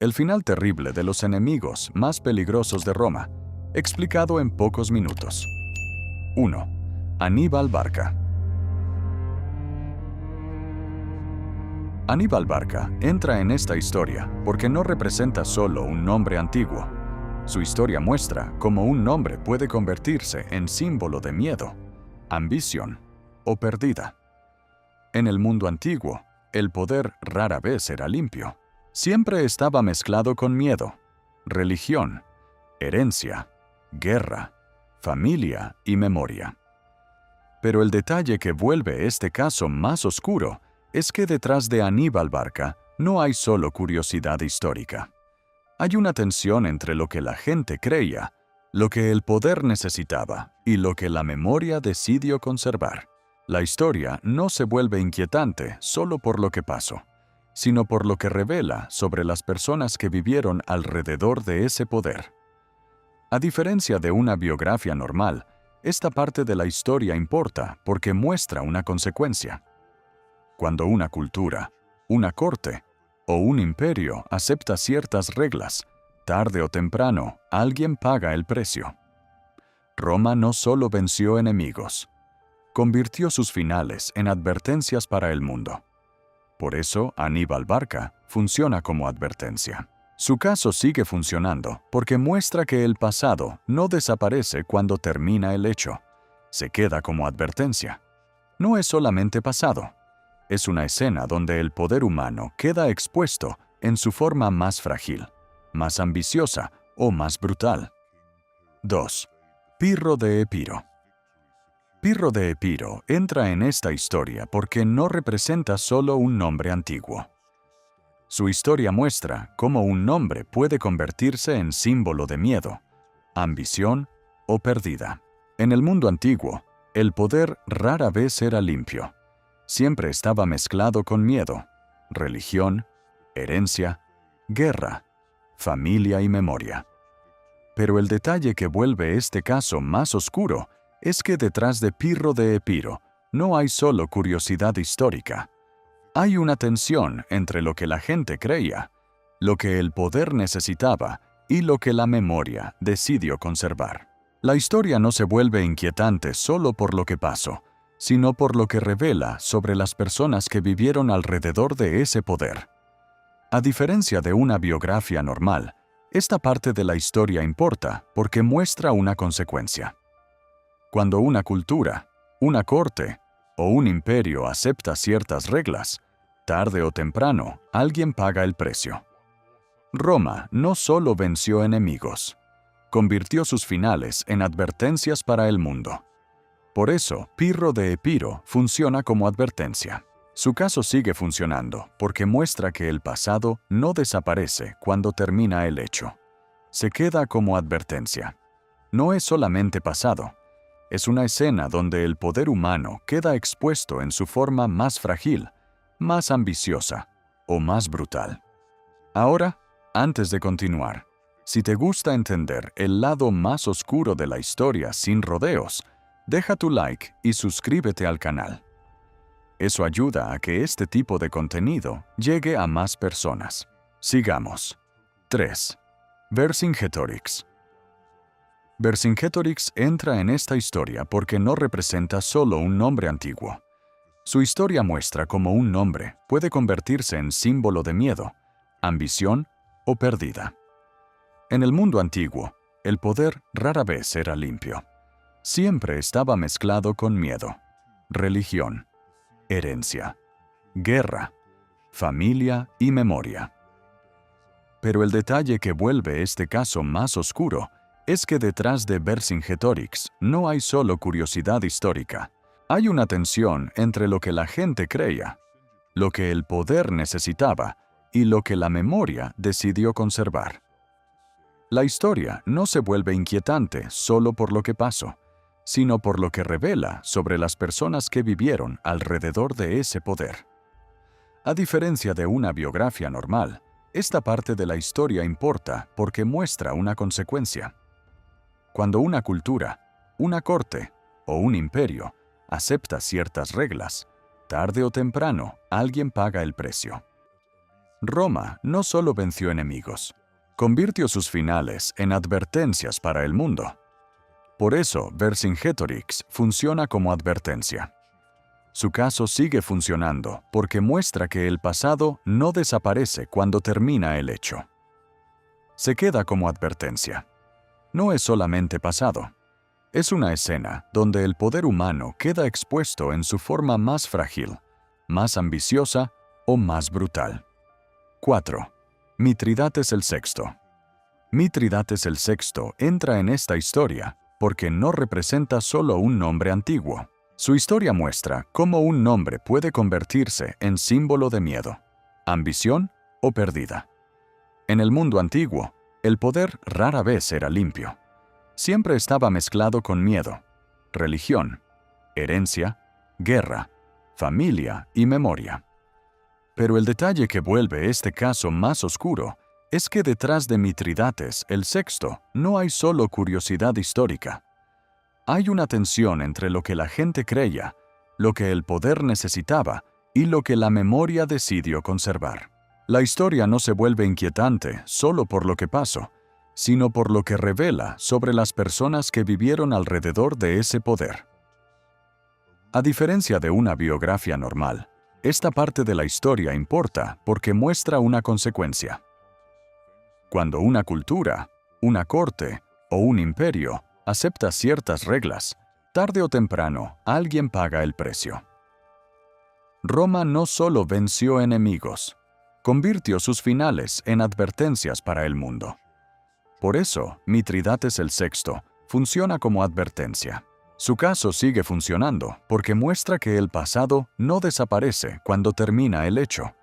El final terrible de los enemigos más peligrosos de Roma, explicado en pocos minutos. 1. Aníbal Barca. Aníbal Barca entra en esta historia porque no representa solo un nombre antiguo. Su historia muestra cómo un nombre puede convertirse en símbolo de miedo, ambición o pérdida. En el mundo antiguo, el poder rara vez era limpio. Siempre estaba mezclado con miedo, religión, herencia, guerra, familia y memoria. Pero el detalle que vuelve este caso más oscuro es que detrás de Aníbal Barca no hay solo curiosidad histórica. Hay una tensión entre lo que la gente creía, lo que el poder necesitaba y lo que la memoria decidió conservar. La historia no se vuelve inquietante solo por lo que pasó, sino por lo que revela sobre las personas que vivieron alrededor de ese poder. A diferencia de una biografía normal, esta parte de la historia importa porque muestra una consecuencia. Cuando una cultura, una corte o un imperio acepta ciertas reglas, tarde o temprano alguien paga el precio. Roma no solo venció enemigos, convirtió sus finales en advertencias para el mundo. Por eso, Aníbal Barca funciona como advertencia. Su caso sigue funcionando porque muestra que el pasado no desaparece cuando termina el hecho. Se queda como advertencia. No es solamente pasado. Es una escena donde el poder humano queda expuesto en su forma más frágil, más ambiciosa o más brutal. 2. Pirro de Epiro. Pirro de Epiro entra en esta historia porque no representa solo un nombre antiguo. Su historia muestra cómo un nombre puede convertirse en símbolo de miedo, ambición o pérdida. En el mundo antiguo, el poder rara vez era limpio. Siempre estaba mezclado con miedo, religión, herencia, guerra, familia y memoria. Pero el detalle que vuelve este caso más oscuro es que detrás de Pirro de Epiro no hay solo curiosidad histórica. Hay una tensión entre lo que la gente creía, lo que el poder necesitaba y lo que la memoria decidió conservar. La historia no se vuelve inquietante solo por lo que pasó, sino por lo que revela sobre las personas que vivieron alrededor de ese poder. A diferencia de una biografía normal, esta parte de la historia importa porque muestra una consecuencia. Cuando una cultura, una corte o un imperio acepta ciertas reglas, tarde o temprano alguien paga el precio. Roma no solo venció enemigos, convirtió sus finales en advertencias para el mundo. Por eso, Pirro de Epiro funciona como advertencia. Su caso sigue funcionando porque muestra que el pasado no desaparece cuando termina el hecho. Se queda como advertencia. No es solamente pasado. Es una escena donde el poder humano queda expuesto en su forma más frágil, más ambiciosa o más brutal. Ahora, antes de continuar, si te gusta entender el lado más oscuro de la historia sin rodeos, deja tu like y suscríbete al canal. Eso ayuda a que este tipo de contenido llegue a más personas. Sigamos. 3. Vercingetorix. Vercingetorix entra en esta historia porque no representa solo un nombre antiguo. Su historia muestra cómo un nombre puede convertirse en símbolo de miedo, ambición o pérdida. En el mundo antiguo, el poder rara vez era limpio. Siempre estaba mezclado con miedo, religión, herencia, guerra, familia y memoria. Pero el detalle que vuelve este caso más oscuro es que detrás de Vercingetorix no hay solo curiosidad histórica. Hay una tensión entre lo que la gente creía, lo que el poder necesitaba y lo que la memoria decidió conservar. La historia no se vuelve inquietante solo por lo que pasó, sino por lo que revela sobre las personas que vivieron alrededor de ese poder. A diferencia de una biografía normal, esta parte de la historia importa porque muestra una consecuencia. Cuando una cultura, una corte o un imperio acepta ciertas reglas, tarde o temprano alguien paga el precio. Roma no solo venció enemigos, convirtió sus finales en advertencias para el mundo. Por eso, Vercingetorix funciona como advertencia. Su caso sigue funcionando porque muestra que el pasado no desaparece cuando termina el hecho. Se queda como advertencia. No es solamente pasado. Es una escena donde el poder humano queda expuesto en su forma más frágil, más ambiciosa o más brutal. 4. Mitridates el Sexto. Mitridates el Sexto entra en esta historia porque no representa solo un nombre antiguo. Su historia muestra cómo un nombre puede convertirse en símbolo de miedo, ambición o pérdida. En el mundo antiguo, el poder rara vez era limpio. Siempre estaba mezclado con miedo, religión, herencia, guerra, familia y memoria. Pero el detalle que vuelve este caso más oscuro es que detrás de Mitridates el Sexto no hay solo curiosidad histórica. Hay una tensión entre lo que la gente creía, lo que el poder necesitaba y lo que la memoria decidió conservar. La historia no se vuelve inquietante solo por lo que pasó, sino por lo que revela sobre las personas que vivieron alrededor de ese poder. A diferencia de una biografía normal, esta parte de la historia importa porque muestra una consecuencia. Cuando una cultura, una corte o un imperio acepta ciertas reglas, tarde o temprano alguien paga el precio. Roma no solo venció enemigos, convirtió sus finales en advertencias para el mundo. Por eso, Mitridates el Sexto funciona como advertencia. Su caso sigue funcionando porque muestra que el pasado no desaparece cuando termina el hecho.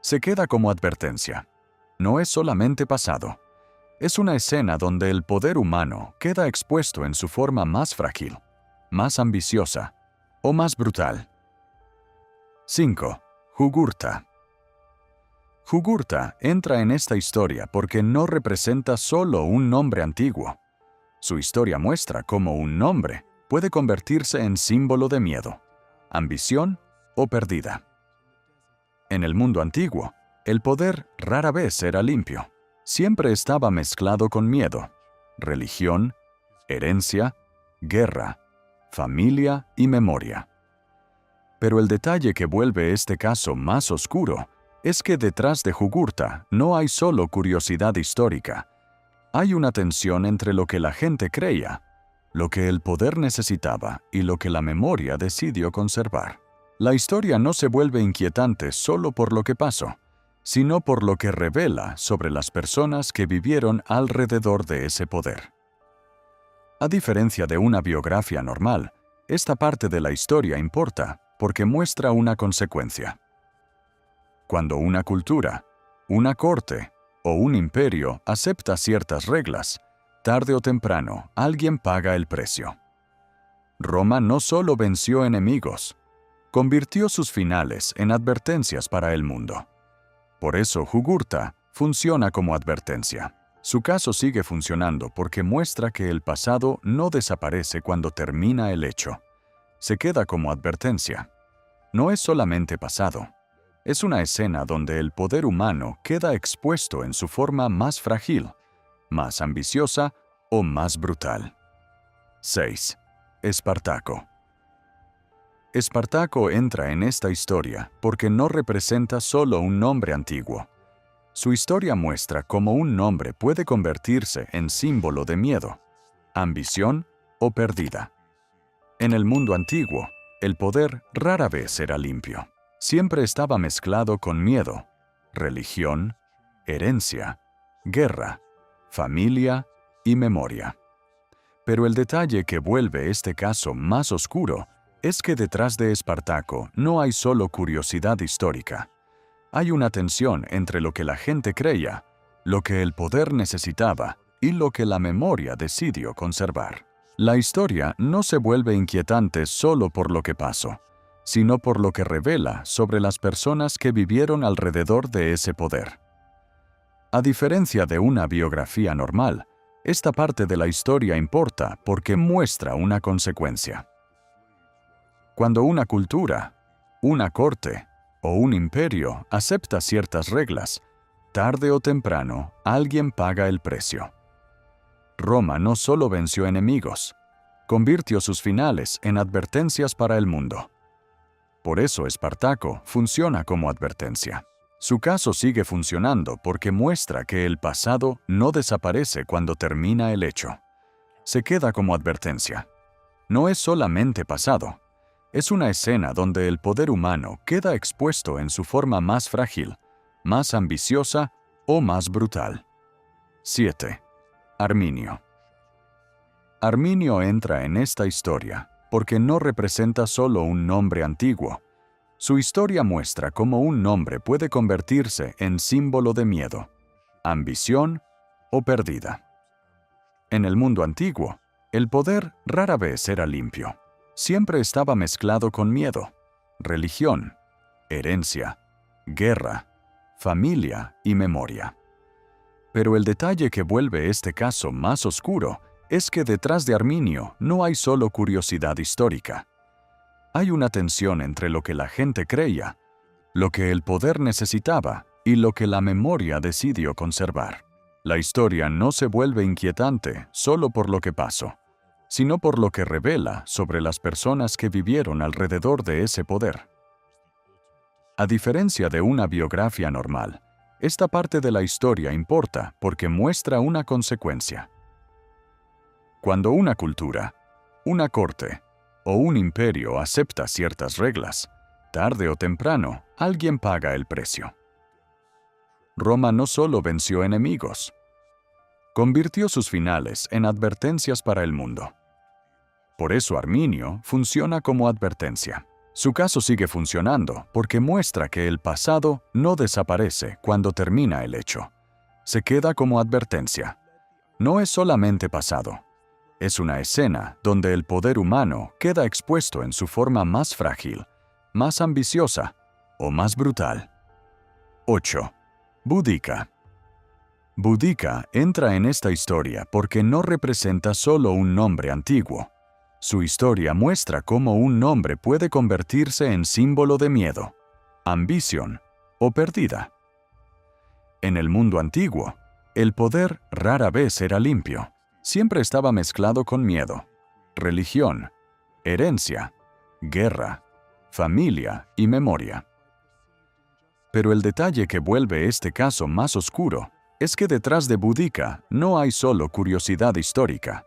Se queda como advertencia. No es solamente pasado. Es una escena donde el poder humano queda expuesto en su forma más frágil, más ambiciosa o más brutal. 5. Jugurtha. Jugurtha entra en esta historia porque no representa solo un nombre antiguo. Su historia muestra cómo un nombre puede convertirse en símbolo de miedo, ambición o pérdida. En el mundo antiguo, el poder rara vez era limpio. Siempre estaba mezclado con miedo, religión, herencia, guerra, familia y memoria. Pero el detalle que vuelve este caso más oscuro es que detrás de Jugurtha no hay solo curiosidad histórica. Hay una tensión entre lo que la gente creía, lo que el poder necesitaba y lo que la memoria decidió conservar. La historia no se vuelve inquietante solo por lo que pasó, sino por lo que revela sobre las personas que vivieron alrededor de ese poder. A diferencia de una biografía normal, esta parte de la historia importa porque muestra una consecuencia. Cuando una cultura, una corte o un imperio acepta ciertas reglas, tarde o temprano alguien paga el precio. Roma no solo venció enemigos, convirtió sus finales en advertencias para el mundo. Por eso Jugurtha funciona como advertencia. Su caso sigue funcionando porque muestra que el pasado no desaparece cuando termina el hecho. Se queda como advertencia. No es solamente pasado. Es una escena donde el poder humano queda expuesto en su forma más frágil, más ambiciosa o más brutal. 6. Espartaco. Espartaco entra en esta historia porque no representa solo un nombre antiguo. Su historia muestra cómo un nombre puede convertirse en símbolo de miedo, ambición o pérdida. En el mundo antiguo, el poder rara vez era limpio. Siempre estaba mezclado con miedo, religión, herencia, guerra, familia y memoria. Pero el detalle que vuelve este caso más oscuro es que detrás de Espartaco no hay solo curiosidad histórica. Hay una tensión entre lo que la gente creía, lo que el poder necesitaba y lo que la memoria decidió conservar. La historia no se vuelve inquietante solo por lo que pasó, sino por lo que revela sobre las personas que vivieron alrededor de ese poder. A diferencia de una biografía normal, esta parte de la historia importa porque muestra una consecuencia. Cuando una cultura, una corte o un imperio acepta ciertas reglas, tarde o temprano alguien paga el precio. Roma no solo venció enemigos, convirtió sus finales en advertencias para el mundo. Por eso Espartaco funciona como advertencia. Su caso sigue funcionando porque muestra que el pasado no desaparece cuando termina el hecho. Se queda como advertencia. No es solamente pasado, es una escena donde el poder humano queda expuesto en su forma más frágil, más ambiciosa o más brutal. 7. Arminio. Arminio entra en esta historia porque no representa solo un nombre antiguo. Su historia muestra cómo un nombre puede convertirse en símbolo de miedo, ambición o pérdida. En el mundo antiguo, el poder rara vez era limpio. Siempre estaba mezclado con miedo, religión, herencia, guerra, familia y memoria. Pero el detalle que vuelve este caso más oscuro es que detrás de Arminio no hay solo curiosidad histórica. Hay una tensión entre lo que la gente creía, lo que el poder necesitaba y lo que la memoria decidió conservar. La historia no se vuelve inquietante solo por lo que pasó, sino por lo que revela sobre las personas que vivieron alrededor de ese poder. A diferencia de una biografía normal, esta parte de la historia importa porque muestra una consecuencia. Cuando una cultura, una corte o un imperio acepta ciertas reglas, tarde o temprano alguien paga el precio. Roma no solo venció enemigos, convirtió sus finales en advertencias para el mundo. Por eso Arminio funciona como advertencia. Su caso sigue funcionando porque muestra que el pasado no desaparece cuando termina el hecho. Se queda como advertencia. No es solamente pasado. Es una escena donde el poder humano queda expuesto en su forma más frágil, más ambiciosa o más brutal. 8. Boudica. Boudica entra en esta historia porque no representa solo un nombre antiguo. Su historia muestra cómo un nombre puede convertirse en símbolo de miedo, ambición o pérdida. En el mundo antiguo, el poder rara vez era limpio. Siempre estaba mezclado con miedo, religión, herencia, guerra, familia y memoria. Pero el detalle que vuelve este caso más oscuro es que detrás de Boudica no hay solo curiosidad histórica.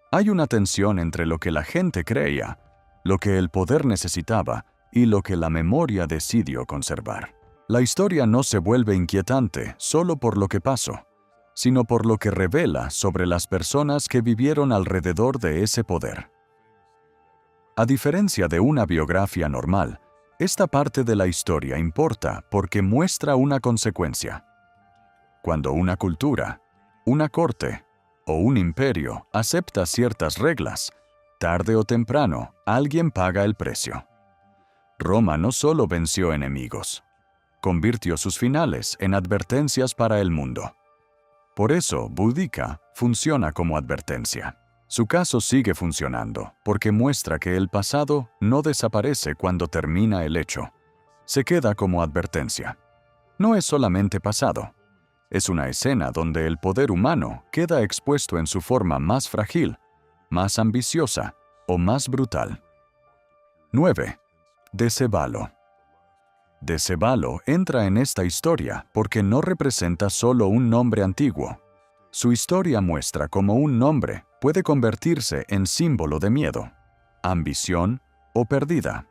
Hay una tensión entre lo que la gente creía, lo que el poder necesitaba y lo que la memoria decidió conservar. La historia no se vuelve inquietante solo por lo que pasó, sino por lo que revela sobre las personas que vivieron alrededor de ese poder. A diferencia de una biografía normal, esta parte de la historia importa porque muestra una consecuencia. Cuando una cultura, una corte o un imperio acepta ciertas reglas, tarde o temprano alguien paga el precio. Roma no solo venció enemigos, convirtió sus finales en advertencias para el mundo. Por eso, Boudica funciona como advertencia. Su caso sigue funcionando porque muestra que el pasado no desaparece cuando termina el hecho. Se queda como advertencia. No es solamente pasado. Es una escena donde el poder humano queda expuesto en su forma más frágil, más ambiciosa o más brutal. 9. Decebalo. Decebalo entra en esta historia porque no representa solo un nombre antiguo. Su historia muestra cómo un nombre puede convertirse en símbolo de miedo, ambición o pérdida.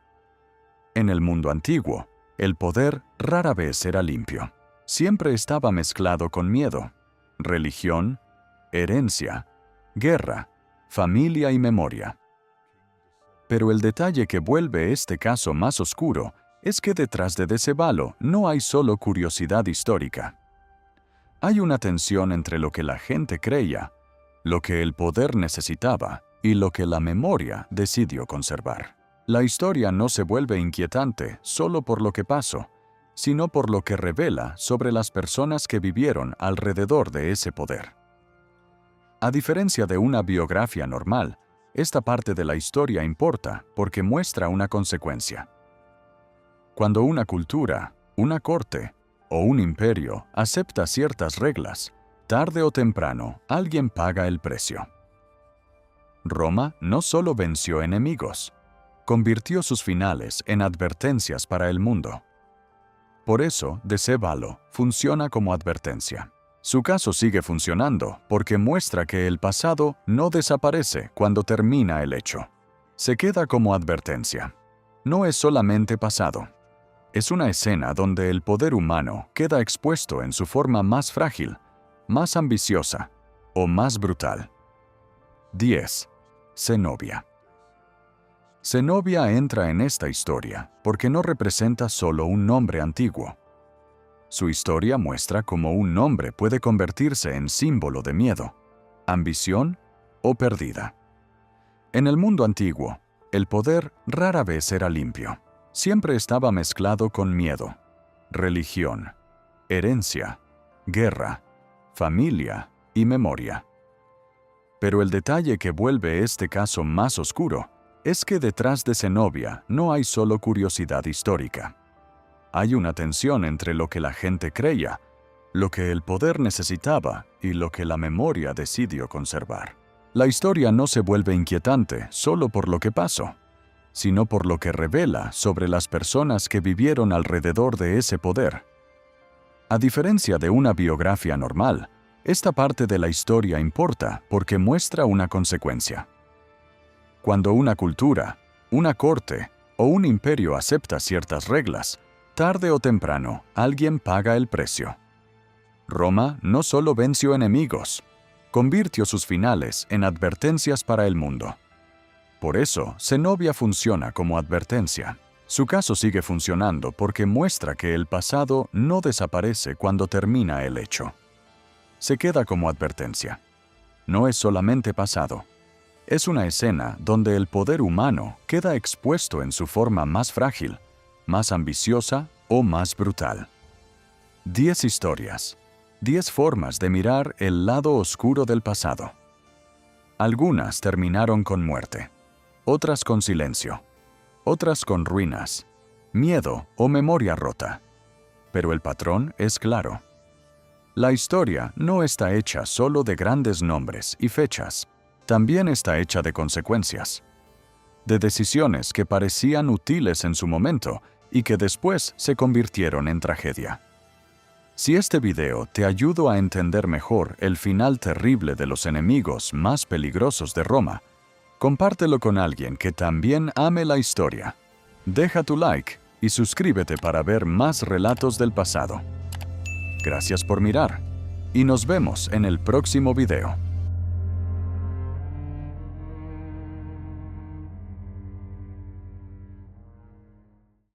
En el mundo antiguo, el poder rara vez era limpio. Siempre estaba mezclado con miedo, religión, herencia, guerra, familia y memoria. Pero el detalle que vuelve este caso más oscuro es que detrás de Decebalo no hay solo curiosidad histórica. Hay una tensión entre lo que la gente creía, lo que el poder necesitaba y lo que la memoria decidió conservar. La historia no se vuelve inquietante solo por lo que pasó, sino por lo que revela sobre las personas que vivieron alrededor de ese poder. A diferencia de una biografía normal, esta parte de la historia importa porque muestra una consecuencia. Cuando una cultura, una corte o un imperio acepta ciertas reglas, tarde o temprano alguien paga el precio. Roma no solo venció enemigos, convirtió sus finales en advertencias para el mundo. Por eso, Decebalo funciona como advertencia. Su caso sigue funcionando porque muestra que el pasado no desaparece cuando termina el hecho. Se queda como advertencia. No es solamente pasado. Es una escena donde el poder humano queda expuesto en su forma más frágil, más ambiciosa o más brutal. 10. Zenobia. Zenobia entra en esta historia porque no representa solo un nombre antiguo. Su historia muestra cómo un nombre puede convertirse en símbolo de miedo, ambición o pérdida. En el mundo antiguo, el poder rara vez era limpio. Siempre estaba mezclado con miedo, religión, herencia, guerra, familia y memoria. Pero el detalle que vuelve este caso más oscuro es que detrás de Zenobia no hay solo curiosidad histórica. Hay una tensión entre lo que la gente creía, lo que el poder necesitaba y lo que la memoria decidió conservar. La historia no se vuelve inquietante solo por lo que pasó, sino por lo que revela sobre las personas que vivieron alrededor de ese poder. A diferencia de una biografía normal, esta parte de la historia importa porque muestra una consecuencia. Cuando una cultura, una corte o un imperio acepta ciertas reglas, tarde o temprano alguien paga el precio. Roma no solo venció enemigos, convirtió sus finales en advertencias para el mundo. Por eso, Zenobia funciona como advertencia. Su caso sigue funcionando porque muestra que el pasado no desaparece cuando termina el hecho. Se queda como advertencia. No es solamente pasado. Es una escena donde el poder humano queda expuesto en su forma más frágil, más ambiciosa o más brutal. 10 historias, 10 formas de mirar el lado oscuro del pasado. Algunas terminaron con muerte, otras con silencio, otras con ruinas, miedo o memoria rota. Pero el patrón es claro. La historia no está hecha solo de grandes nombres y fechas, también está hecha de consecuencias, de decisiones que parecían útiles en su momento y que después se convirtieron en tragedia. Si este video te ayudó a entender mejor el final terrible de los enemigos más peligrosos de Roma, compártelo con alguien que también ame la historia. Deja tu like y suscríbete para ver más relatos del pasado. Gracias por mirar y nos vemos en el próximo video.